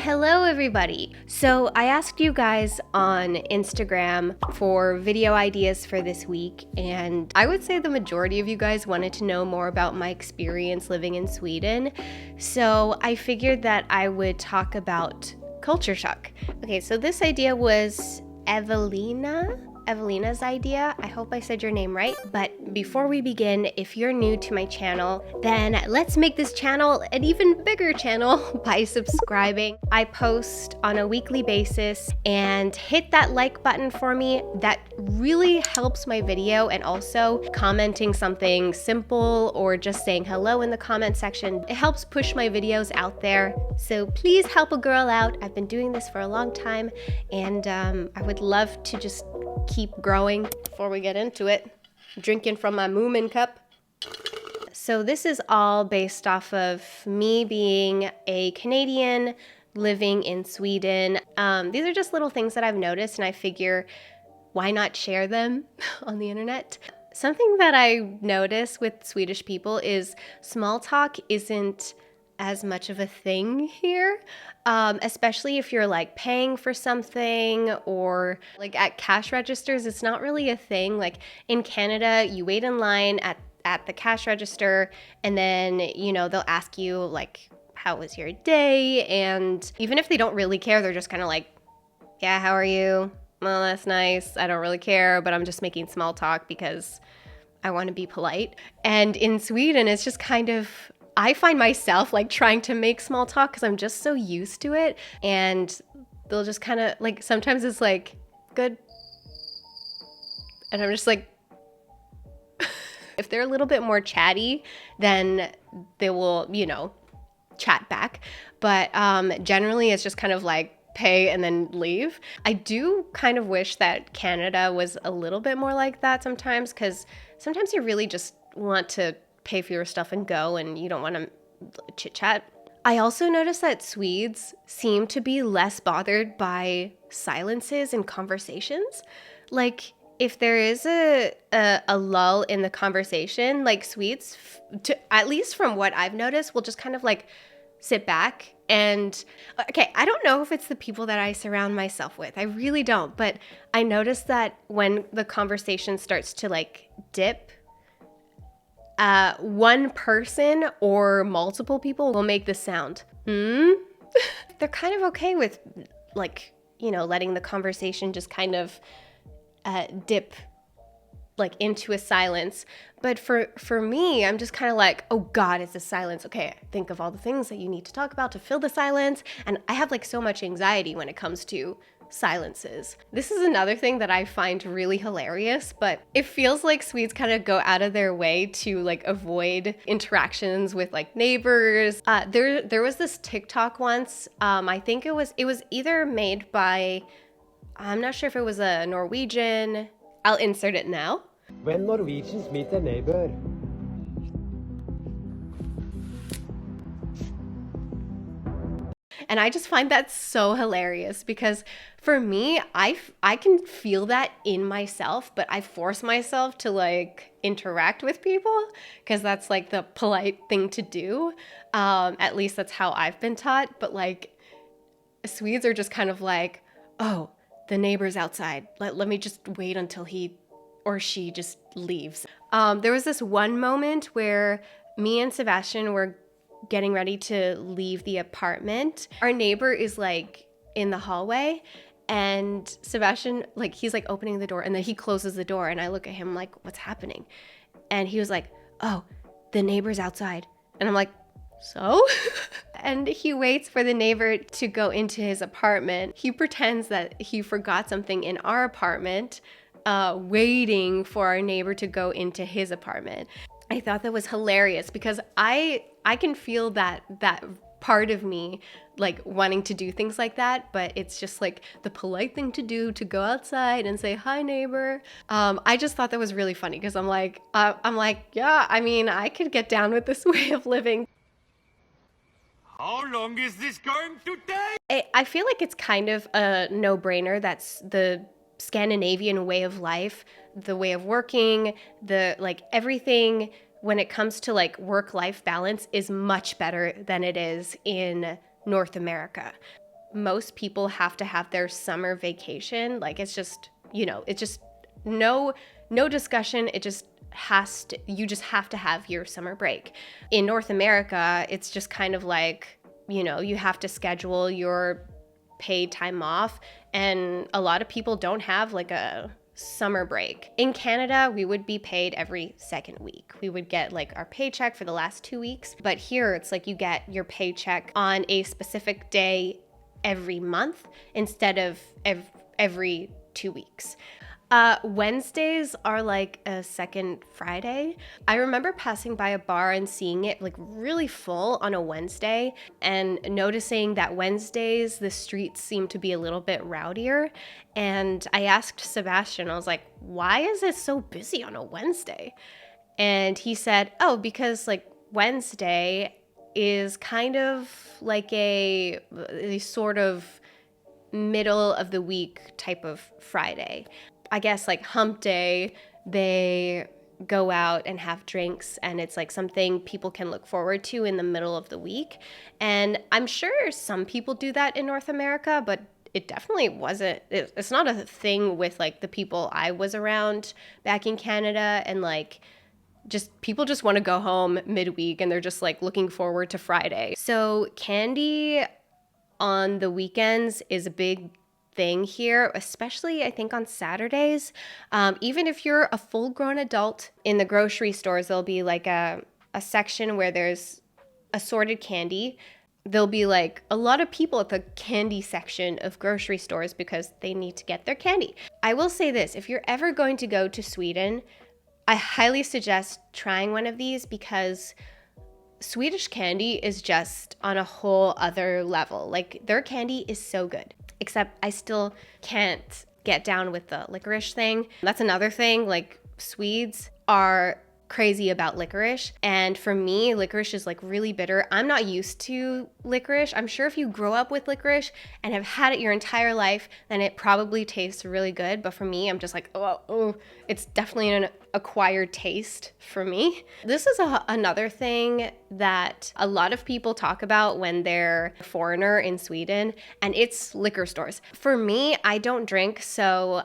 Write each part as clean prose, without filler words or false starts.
Hello everybody! So I asked you guys on Instagram for video ideas for this week, and I would say the majority of you guys wanted to know more about my experience living in Sweden. So I figured that I would talk about culture shock. Okay, so this idea was Evelina's idea. I hope I said your name right. But before we begin, if you're new to my channel, then let's make this channel an even bigger channel by subscribing. I post on a weekly basis, and hit that like button for me. That really helps my video, and also commenting something simple or just saying hello in the comment section. It helps push my videos out there. So please help a girl out. I've been doing this for a long time, and I would love to just keep growing. Before we get into it, drinking from my Moomin cup. So this is all based off of me being a Canadian living in Sweden. These are just little things that I've noticed, and I figure why not share them on the internet? Something that I notice with Swedish people is small talk isn't as much of a thing here, especially if you're like paying for something or like at cash registers. It's not really a thing. Like in Canada, you wait in line at the cash register, and then, you know, they'll ask you like, how was your day? And even if they don't really care, they're just kind of like, yeah, how are you? Well, that's nice. I don't really care, but I'm just making small talk because I want to be polite. And in Sweden, it's just kind of, I find myself like trying to make small talk because I'm just so used to it. And they'll just kind of like, sometimes it's like, good. And I'm just like, if they're a little bit more chatty, then they will, you know, chat back. But generally it's just kind of like pay and then leave. I do kind of wish that Canada was a little bit more like that sometimes, because sometimes you really just want to pay for your stuff and go, and you don't want to chit chat. I also noticed that Swedes seem to be less bothered by silences in conversations. Like if there is a lull in the conversation, like Swedes, at least from what I've noticed, will just kind of like sit back and, okay, I don't know if it's the people that I surround myself with. I really don't. But I noticed that when the conversation starts to like dip, one person or multiple people will make the sound. They're kind of okay with like, you know, letting the conversation just kind of dip like into a silence. But for me, I'm just kind of like, oh God, it's a silence. Okay, think of all the things that you need to talk about to fill the silence. And I have like so much anxiety when it comes to silences. This is another thing that I find really hilarious, but it feels like Swedes kind of go out of their way to like avoid interactions with like neighbors. There was this TikTok once. I think it was either made by, I'm not sure if it was a Norwegian. I'll insert it now. When Norwegians meet their neighbor. And I just find that so hilarious because for me, I can feel that in myself, but I force myself to like interact with people because that's like the polite thing to do. At least that's how I've been taught. But like Swedes are just kind of like, oh, the neighbor's outside. Let me just wait until he or she just leaves. There was this one moment where me and Sebastian were getting ready to leave the apartment. Our neighbor is like in the hallway, and Sebastian, like he's like opening the door, and then he closes the door, and I look at him like, what's happening? And he was like, oh, the neighbor's outside. And I'm like, so? And he waits for the neighbor to go into his apartment. He pretends that he forgot something in our apartment, waiting for our neighbor to go into his apartment. I thought that was hilarious because I can feel that part of me like wanting to do things like that, but it's just like the polite thing to do to go outside and say, hi neighbor. I just thought that was really funny because I'm like, yeah, I mean, I could get down with this way of living. How long is this going to take? I feel like it's kind of a no-brainer. That's the Scandinavian way of life, the way of working, the like everything when it comes to like work-life balance is much better than it is in North America. most people have to have their summer vacation. Like it's just, it's just no discussion. It just you just have to have your summer break. In North America, it's just kind of like, you have to schedule your paid time off, and a lot of people don't have like a summer break. In Canada, we would be paid every second week. We would get like our paycheck for the last 2 weeks, but here it's like you get your paycheck on a specific day every month instead of every 2 weeks. Wednesdays are like a second Friday. I remember passing by a bar and seeing it like really full on a Wednesday and noticing that Wednesdays the streets seem to be a little bit rowdier. And I asked Sebastian, I was like, why is it so busy on a Wednesday? And he said, oh, because like Wednesday is kind of like a sort of middle of the week type of Friday. I guess like hump day, they go out and have drinks, and it's like something people can look forward to in the middle of the week. And I'm sure some people do that in North America, but it definitely wasn't, it's not a thing with like the people I was around back in Canada. And like people just want to go home midweek and they're just like looking forward to Friday. So candy on the weekends is a big thing here, especially I think on Saturdays. Even if you're a full-grown adult, in the grocery stores there'll be like a section where there's assorted candy. There'll be like a lot of people at the candy section of grocery stores because they need to get their candy. I will say this, if you're ever going to go to Sweden, I highly suggest trying one of these because Swedish candy is just on a whole other level. Like their candy is so good. Except I still can't get down with the licorice thing. That's another thing, like Swedes are crazy about licorice. And for me, licorice is like really bitter. I'm not used to licorice. I'm sure if you grow up with licorice and have had it your entire life, then it probably tastes really good. But for me, I'm just like, oh, it's definitely an acquired taste for me. This is another thing that a lot of people talk about when they're a foreigner in Sweden, and it's liquor stores. For me, I don't drink, so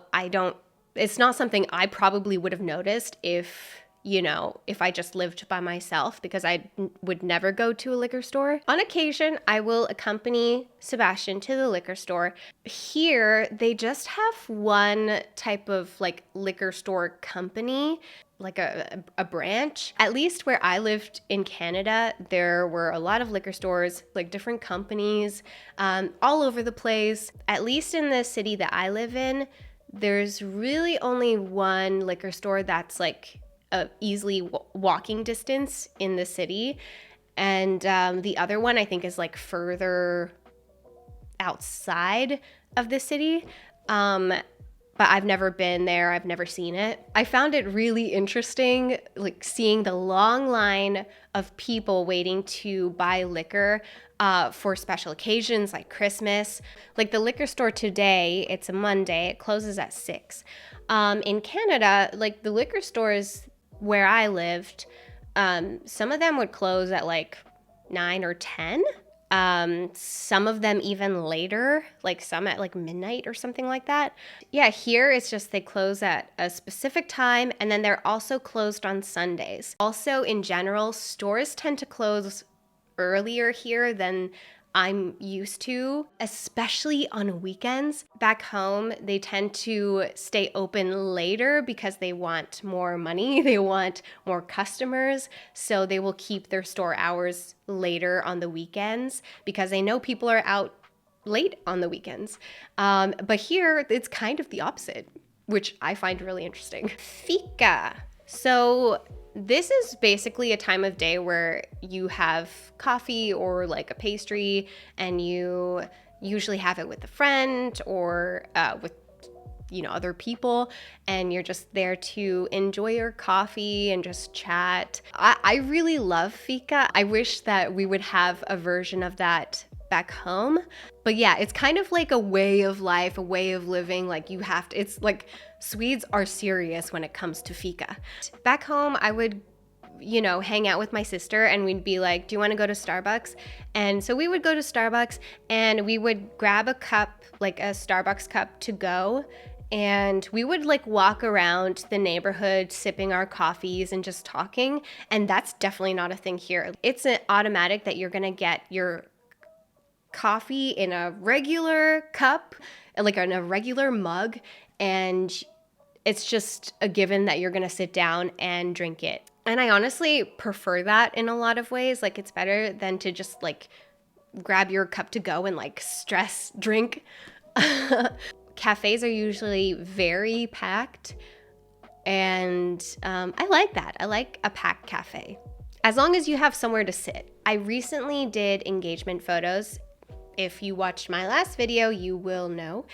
it's not something I probably would have noticed if I just lived by myself, because I would never go to a liquor store. On occasion, I will accompany Sebastian to the liquor store. Here, they just have one type of like liquor store company, like a branch. At least where I lived in Canada, there were a lot of liquor stores, like different companies, all over the place. At least in the city that I live in, there's really only one liquor store that's like easily walking distance in the city, and the other one I think is like further outside of the city, but I've never been there. I've never seen it. I found it really interesting, like seeing the long line of people waiting to buy liquor for special occasions like Christmas. Like the liquor store today, it's a Monday, it closes at 6. In Canada, like the liquor stores where I lived, some of them would close at like 9 or 10. Some of them even later, like some at like midnight or something like that. Yeah, here it's just they close at a specific time, and then they're also closed on Sundays. Also, in general, stores tend to close earlier here than I'm used to, especially on weekends. Back home, they tend to stay open later because they want more money, they want more customers, so they will keep their store hours later on the weekends because they know people are out late on the weekends. But here, it's kind of the opposite, which I find really interesting. Fika. So this is basically a time of day where you have coffee or like a pastry, and you usually have it with a friend or with other people, and you're just there to enjoy your coffee and just chat. I really love fika. I wish that we would have a version of that back home. But yeah, it's kind of like a way of life, a way of living. Like it's like Swedes are serious when it comes to fika. Back home, I would you know, hang out with my sister and we'd be like, do you want to go to Starbucks? And so we would go to Starbucks and we would grab a cup, like a Starbucks cup to go. And we would like walk around the neighborhood sipping our coffees and just talking. And that's definitely not a thing here. It's an automatic that you're going to get your coffee in a regular cup, like in a regular mug. And it's just a given that you're going to sit down and drink it. And I honestly prefer that in a lot of ways. Like it's better than to just like grab your cup to go and like stress drink. Cafes are usually very packed. And I like that. I like a packed cafe. As long as you have somewhere to sit. I recently did engagement photos. If you watched my last video, you will know.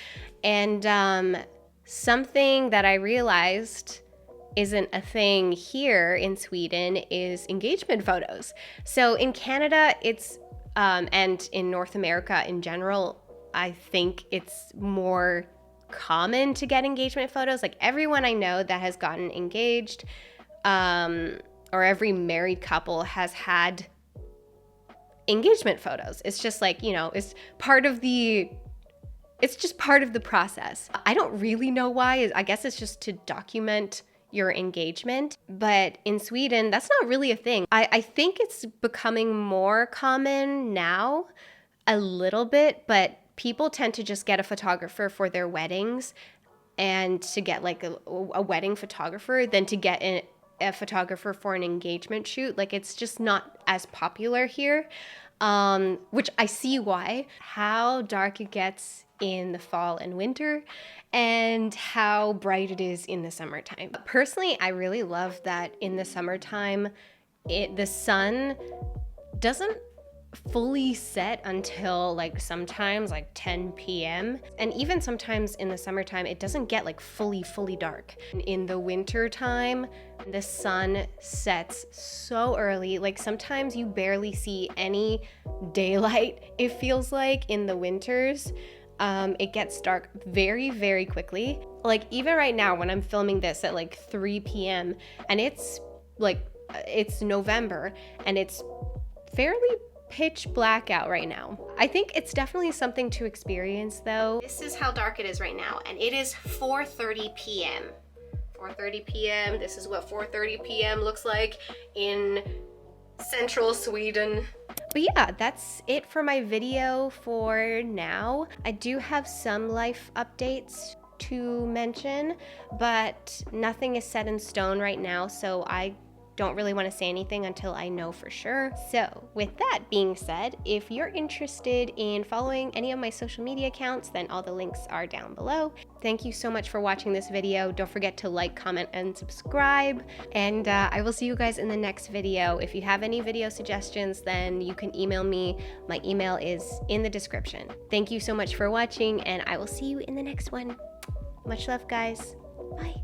And something that I realized isn't a thing here in Sweden is engagement photos. So in Canada, it's, and in North America in general, I think it's more common to get engagement photos. Like everyone I know that has gotten engaged, or every married couple has had engagement photos. It's just like, you know, it's just part of the process. I don't really know why. I guess it's just to document your engagement. But in Sweden, that's not really a thing. I think it's becoming more common now, a little bit, but people tend to just get a photographer for their weddings and to get like a wedding photographer than to get a photographer for an engagement shoot. Like it's just not as popular here, which I see why. How dark it gets in the fall and winter and how bright it is in the summertime. Personally, I really love that in the summertime, the sun doesn't fully set until like sometimes like 10 p.m. And even sometimes in the summertime, it doesn't get like fully dark. In the winter time, the sun sets so early. Like sometimes you barely see any daylight, it feels like, in the winters. It gets dark very quickly. Like even right now when I'm filming this at like 3 p.m. and it's November and it's fairly pitch black out right now. I think it's definitely something to experience though. This is how dark it is right now and it is 4:30 p.m. 4:30 p.m. This is what 4:30 p.m. looks like in central Sweden. But yeah, that's it for my video for now. I do have some life updates to mention, but nothing is set in stone right now, so I don't really want to say anything until I know for sure. So with that being said, if you're interested in following any of my social media accounts, then all the links are down below. Thank you so much for watching this video. Don't forget to like, comment, and subscribe. And I will see you guys in the next video. If you have any video suggestions, then you can email me. My email is in the description. Thank you so much for watching, and I will see you in the next one. Much love, guys. Bye.